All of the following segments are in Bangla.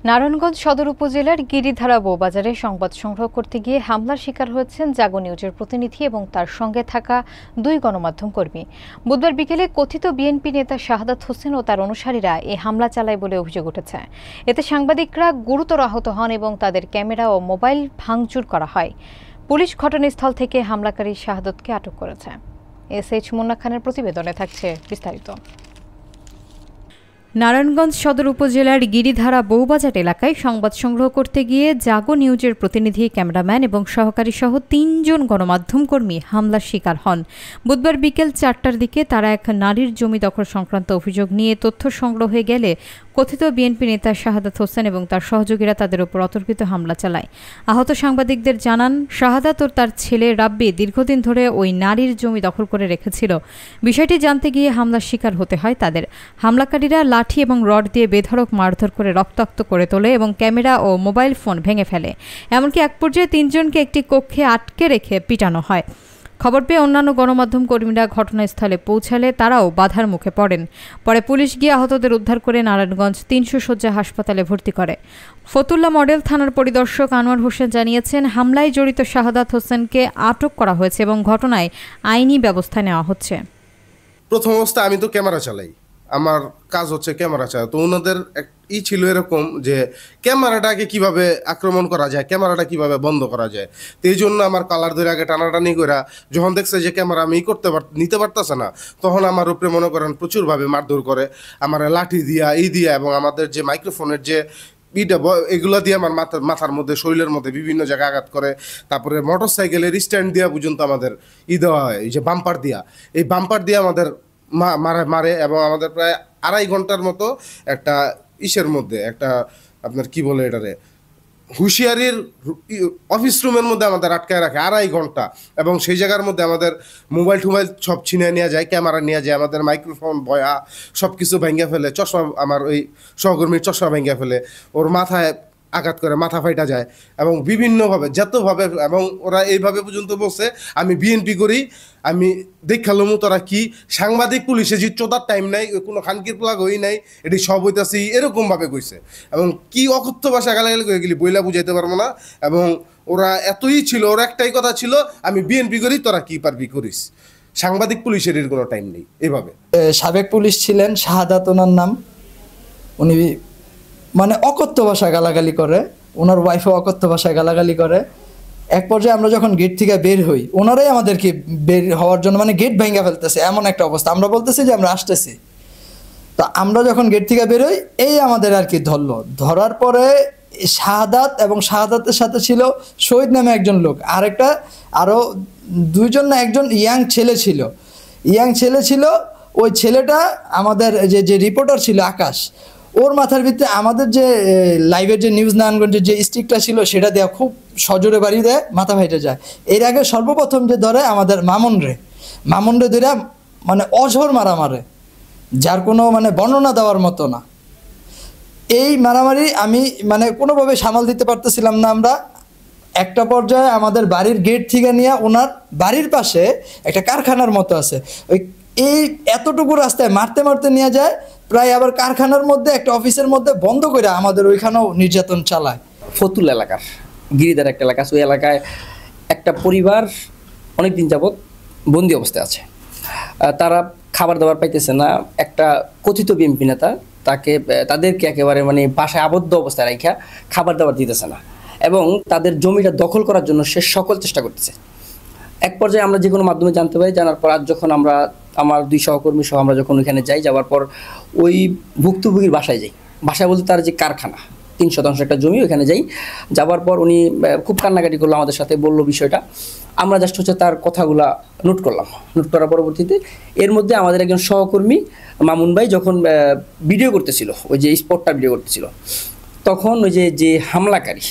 নারায়ণগঞ্জ সদর উপজেলার গিরিধারা বৌবাজারে সংবাদ সংগ্রহ করতে গিয়ে হামলার শিকার হয়েছেন জাগো নিউজের প্রতিনিধি এবং তার সঙ্গে থাকা দুই গণমাধ্যম কর্মী। বুধবার বিকেলে কথিত বিএনপি নেতা শাহাদাত হোসেন ও তার অনুসারীরা এই হামলা চালায় বলে অভিযোগ উঠেছে। এতে সাংবাদিকরা গুরুতর আহত হন এবং তাদের ক্যামেরা ও মোবাইল ভাঙচুর করা হয়। পুলিশ ঘটনাস্থল থেকে হামলাকারী শাহাদাতকে আটক করেছে। এসএইচ মুন্না খানের প্রতিবেদনে থাকছে বিস্তারিত। নারায়ণগঞ্জ সদর উপজেলার গিরিধারা বৌবাজার এলাকায় সংবাদ সংগ্রহ করতে গিয়ে জাগো নিউজের প্রতিনিধি, ক্যামেরাম্যান এবং সহকারী সহ ৩ জন গণমাধ্যম কর্মী হামলার শিকার হন। বুধবার বিকেল ৪টার দিকে তারা এক নারীর জমি দখল সংক্রান্ত অভিযোগ নিয়ে তথ্য সংগ্রহে গেলে কথিত বিএনপি নেতা শাহাদাত হোসেন এবং তার সহযোগীরা তাদের উপর অতর্কিত হামলা চালায়। আহত সাংবাদিকদের জানান, শাহাদাত ও তার ছেলে রাব্বি দীর্ঘদিন ধরে ওই নারীর জমি দখল করে রেখেছিল। বিষয়টি জানতে গিয়ে হামলার শিকার হতে হয় তাদের। হামলাকারীরা লাঠি এবং রড দিয়ে বেধড়ক মারধর করে রক্তাক্ত করে তোলে এবং ক্যামেরা ও মোবাইল ফোন ভেঙে ফেলে। এমনকি এক পর্যায়ে ৩ জনকে একটি কক্ষে আটকে রেখে পিটানো হয়। খবর পেয়ে অন্যান্য গণমাধ্যম কর্মীরা ঘটনাস্থলে পৌঁছালে তারাও বাধার মুখে পড়েন। পরে পুলিশ গিয়ে আহতদের উদ্ধার করে নারায়ণগঞ্জ ৩০০ শয্যা হাসপাতালে ভর্তি করে। ফতুল্লা মডেল থানার পরিদর্শক আনোয়ার হোসেন জানিয়েছেন, হামলায় জড়িত শাহাদাত হোসেনকে আটক করা হয়েছে এবং ঘটনায় আইনি ব্যবস্থা নেওয়া হচ্ছে। প্রথম অবস্থায় আমি তো ক্যামেরা চালাই, আমার কাজ হচ্ছে ক্যামেরা চালা। তো ওনাদের ছিল এরকম যে ক্যামেরাটাকে কিভাবে আক্রমণ করা যায়, ক্যামেরাটা কিভাবে বন্ধ করা যায়। তো এই জন্য আমার কালার ধরে আগে টানাটানি করে যখন দেখছে যে ক্যামেরা আমি নিতে পারতেছে না, তখন আমার উপরে মনে করেন প্রচুরভাবে মারধর করে, আমার লাঠি দিয়া দিয়া এবং আমাদের যে মাইক্রোফোনের যে এগুলো দিয়ে আমার মাথার মধ্যে, শরীরের মধ্যে বিভিন্ন জায়গায় আঘাত করে। তারপরে মোটর সাইকেলের স্ট্যান্ড দেওয়া পর্যন্ত আমাদের দেওয়া হয়, এই যে বাম্পার দিয়া, এই বাম্পার দিয়ে আমাদের মারে এবং আমাদের প্রায় 2.5 ঘন্টার মতো একটা ইসের মধ্যে, একটা আপনার কি বলে এটারে, হুঁশিয়ারির অফিস রুমের মধ্যে আমাদের আটকায় রাখে 2.5 ঘন্টা। এবং সেই জায়গার মধ্যে আমাদের মোবাইল টোবাইল সব ছিনিয়ে নেওয়া যায়, ক্যামেরা নিয়ে যায়, আমাদের মাইক্রোফোন বয়া সব কিছু ভেঙে ফেলে। চশমা, আমার ওই সহকর্মীর চশমা ভেঙে ফেলে, ওর মাথায় আঘাত করে, মাথা ফাইটা যায় এবং বিভিন্নভাবে যতভাবে। এবং ওরা এইভাবে পর্যন্ত বলছে আমি বিএনপি করি, আমি দেখালাম তোরা কি সাংবাদিক, পুলিশে যে চোদার টাইম নাই, কোনো খানকির প্লাগ হই নাই, এটি সব হইতাছি, এরকমভাবে কইছে। এবং কি অকথ্য ভাষা গালাগালি করে গেলি বইলা বুঝাইতে পারবো না। এবং ওরা এতই ছিল, ওর একটাই কথা ছিল, আমি বিএনপি করি, তোরা কি পারবি করিস। সাংবাদিক পুলিশের এর কোনো টাইম নেই। এভাবে সাবেক পুলিশ ছিলেন শাহাদাত, ওনার নাম। উনি মানে অকথ্য ভাষা গালাগালি করে, ওনার ওয়াইফও অকথ্য ভাষায় গালাগালি করে। এক পর্যায়ে আমরা যখন গেট থেকে বের হই, ওনারাই আমাদেরকে বের হওয়ার জন্য মানে গেট ভেঙে ফেলতেছে, এমন একটা অবস্থা। আমরা বলতেছি যে আমরা আসতেছি। তো আমরা যখন গেট থেকে বের হই, এই আমাদের আর কি ধরলো। ধরার পরে শাহাদাত এবং শাহাদাতের সাথে ছিল শহীদ নামে একজন লোক, আরও 2 জন না 1 জন ইয়াং ছেলে ছিল। ওই ছেলেটা আমাদের যে রিপোর্টার ছিল আকাশ, ওর মাথার ভিতরে আমাদের যে লাইভের যে নিউজ নারায়ণগঞ্জের যে স্টিকটা ছিল সেটা দেওয়া খুব সজোরে বাড়ি দেয়, মাথা ফাইটে যায়। এর আগে সর্বপ্রথম যে ধরে আমাদের মামুনরে ধরে মানে অঝোর মারে, যার কোনো মানে বর্ণনা দেওয়ার মতো না। এই মারামারি আমি মানে কোনোভাবে সামাল দিতে পারতেছিলাম না আমরা। একটা পর্যায়ে আমাদের বাড়ির গেট থেকে নিয়ে ওনার বাড়ির পাশে একটা কারখানার মতো আছে, এই এতটুকু রাস্তায় মারতে নিয়ে যায়, প্রায় আবার কারখানার মধ্যে একটা অফিসের মধ্যে বন্ধ করে আমাদের ওইখানেও নির্যাতন চালায়। ফতুল্লা এলাকার গিরিধার একটা এলাকা, ওই এলাকায় একটা পরিবার অনেক দিন যাবৎ বন্দি অবস্থায় আছে। তারা খাবার দাবার পাইতেছে না। একটা কথিত বিএনপি নেতা তাদেরকে একেবারে মানে বাসায় আবদ্ধ অবস্থায় রাখা খাবার দাবার দিতেছে না এবং তাদের জমিটা দখল করার জন্য সে সকল চেষ্টা করতেছে। এক পর্যায়ে আমরা যে কোনো মাধ্যমে জানতে পারি, জানার পর আজ যখন আমরা আমার 2 সহকর্মী সহ আমরা যখন ওইখানে যাওয়ার পর ওই ভুক্তভোগীর বাসায় বাসায় বলতে তার যে কারখানা 3% একটা জমি, ওইখানে যাওয়ার পর উনি খুব কান্নাকাটি করলো, আমাদের সাথে বললো বিষয়টা। আমরা জাস্ট হচ্ছে তার কথাগুলা নোট করার পরবর্তীতে এর মধ্যে আমাদের একজন সহকর্মী মামুন ভাই যখন ভিডিও করতেছিল, ওই যে স্পটটা ভিডিও করতেছিল, তখন ওই যে হামলাকারী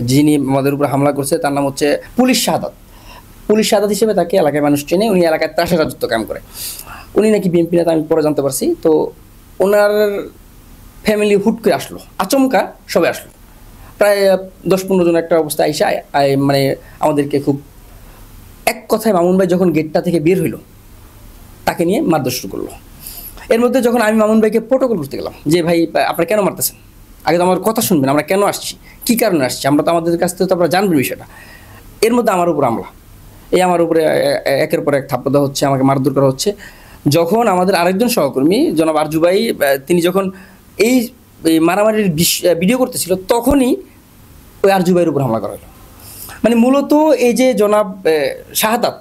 যিনি আমাদের উপর হামলা করছে তার নাম হচ্ছে পুলিশ শাহাদাত হিসেবে তাকে এলাকায় মানুষ চেনে। উনি এলাকায় ত্রাসের রাজত্ব কাম করে। উনি নাকি বিএনপি নেতা, আমি পরে জানতে পারছি। তো ওনার ফ্যামিলি হুট করে আসলো, আচমকা সবাই আসলো, প্রায় 10-15 জন একটা অবস্থা আইসা মানে আমাদেরকে খুব এক কথায় মামুন ভাই যখন গেটটা থেকে বের হইলো তাকে নিয়ে মারধর শুরু করলো। এর মধ্যে যখন আমি মামুন ভাইকে প্রোটোকল করতে গেলাম যে ভাই আপনারা কেন মারতেছেন, আগে তো আমার কথা শুনবেন, আমরা কেন আসছি, কী কারণে আসছি, আমরা তো আমাদের কাছ থেকে তো আপনারা জানবেন বিষয়টা। এর মধ্যে আমার উপর হামলা, আমার উপরে একের পর এক থাপ্পড় দেওয়া হচ্ছে, আমাকে মারধর করা হচ্ছে। যখন আমাদের আরেকজন সহকর্মী জনাব আরজু ভাই তিনি যখন এই মারামারির ভিডিও করতেছিল, তখনই ওই আরজু ভাইয়ের উপর হামলা করা হলো। মানে মূলত এই যে জনাব শাহাদাত,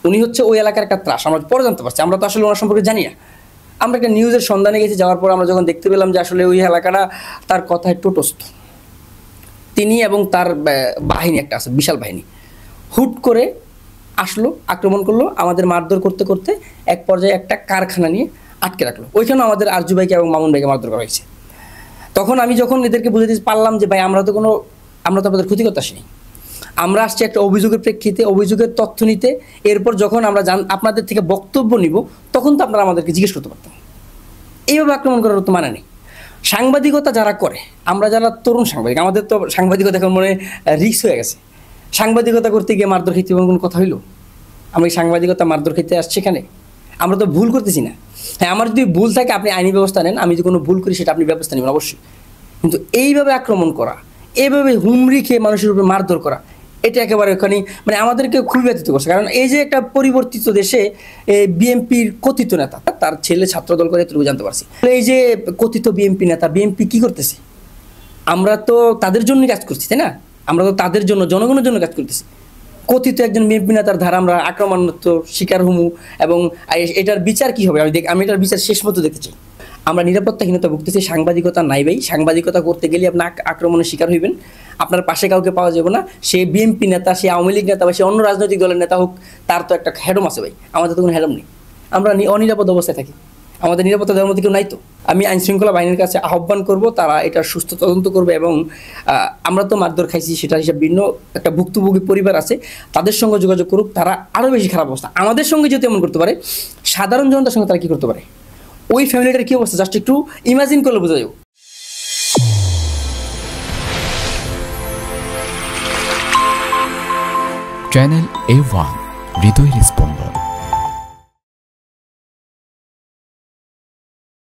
উনি হচ্ছে ওই এলাকার একটা ত্রাস, আমরা পরে জানতে পারছি, আমরা তো আসলে ওনার সম্পর্কে জানি না। আমরা একটা নিউজের সন্ধানে গেছি, যাওয়ার পর আমরা যখন দেখতে পেলাম যে আসলে ওই এলাকাটা তার কথায় টোটস্থ। তিনি এবং তার বাহিনী একটা আছে, বিশাল বাহিনী, হুট করে আসলো, আক্রমণ করলো, আমাদের মারধর করতে করতে এক পর্যায়ে একটা কারখানা নিয়ে আটকে রাখলো। ওইখানেও আমাদের আরজু ভাইকে এবং মামুন ভাইকে মারধর করা হয়েছে। তখন আমি যখন এদেরকে বুঝে দিতে পারলাম যে ভাই আমরা তো আপনাদের ক্ষতি করতে আসিনি, আমরা আসছি একটা অভিযোগের প্রেক্ষিতে, অভিযোগের তথ্য নিতে। এরপর যখন আমরা আপনাদের থেকে বক্তব্য নিব, তখন তো আপনারা আমাদেরকে জিজ্ঞেস করতে পারতেন। এইভাবে আক্রমণ করার তো মানে নেই। সাংবাদিকতা যারা করে, আমরা যারা তরুণ সাংবাদিক, আমাদের তো সাংবাদিকতা এখন মনে রিস্ক হয়ে গেছে। সাংবাদিকতা করতে গিয়ে মারধর খেতে কোনো কথা হইলো? আমরা এই সাংবাদিকতা মারধর খেতে আসছি এখানে? আমরা তো ভুল করতেছি না। হ্যাঁ, আমার যদি ভুল থাকে আপনি আইনি ব্যবস্থা নেন, আমি যদি কোনো ভুল করি সেটা আপনি ব্যবস্থা নেবেন অবশ্যই। কিন্তু এইভাবে আক্রমণ করা, এইভাবে হুমড়ি খেয়ে মানুষের উপরে মারধর করা, এটা একেবারে ওখানে মানে আমাদেরকে খুবই ব্যথিত করছে। কারণ এই যে একটা পরিবর্তিত দেশে বিএনপির কথিত নেতা, তার ছেলে ছাত্রদল করে এতটুকু জানতে পারছি। এই যে কথিত বিএনপি নেতা, বিএনপি কি করতেছে? আমরা তো তাদের জন্যই কাজ করছি, তাই না? আমরা তো তাদের জন্য, জনগণের জন্য কাজ করতেছি। কথিত একজন বিএনপি নেতার ধারা আমরা আক্রমণাত্মক শিকার হমু, এবং এটার বিচার কি হবে আমি এটার বিচার শেষ মতো দেখতে চাই। আমরা নিরাপত্তাহীনতা ভুগতেছি, সাংবাদিকতা নাই ভাই। সাংবাদিকতা করতে গেলে আপনি আক্রমণের শিকার হইবেন, আপনার পাশে কাউকে পাওয়া যাবে না। সে বিএনপি নেতা, সে আওয়ামী লীগ নেতা বা সে অন্য রাজনৈতিক দলের নেতা হোক, তার তো একটা হ্যাডম আছে ভাই। আমাদের তো কোনো হ্যাডম নেই, আমরা অনিরাপদ অবস্থায় থাকি। আমাদের নিরাপত্তা দেওয়ার মধ্যে কেউ নাই তো। আমি আইনশৃঙ্খলা বাহিনীর কাছে আহ্বান করব, তারা এটার সুস্থ তদন্ত করবে। এবং আমরা তো মারধর খাইছি, সেটা হিসাব ভিন্ন একটা ভুক্তভোগী পরিবার আছে, তাদের সঙ্গে যোগাযোগ করুক। তারা আরও বেশি খারাপ অবস্থা। আমাদের সঙ্গে যদি এমন করতে পারে, সাধারণ জনতার সঙ্গে তারা কী করতে পারে? ওই ফ্যামিলিটার কী অবস্থা জাস্ট একটু ইমাজিন করলে বোঝা যাবে। চ্যানেল A1 হৃদয়ের স্পন্দন।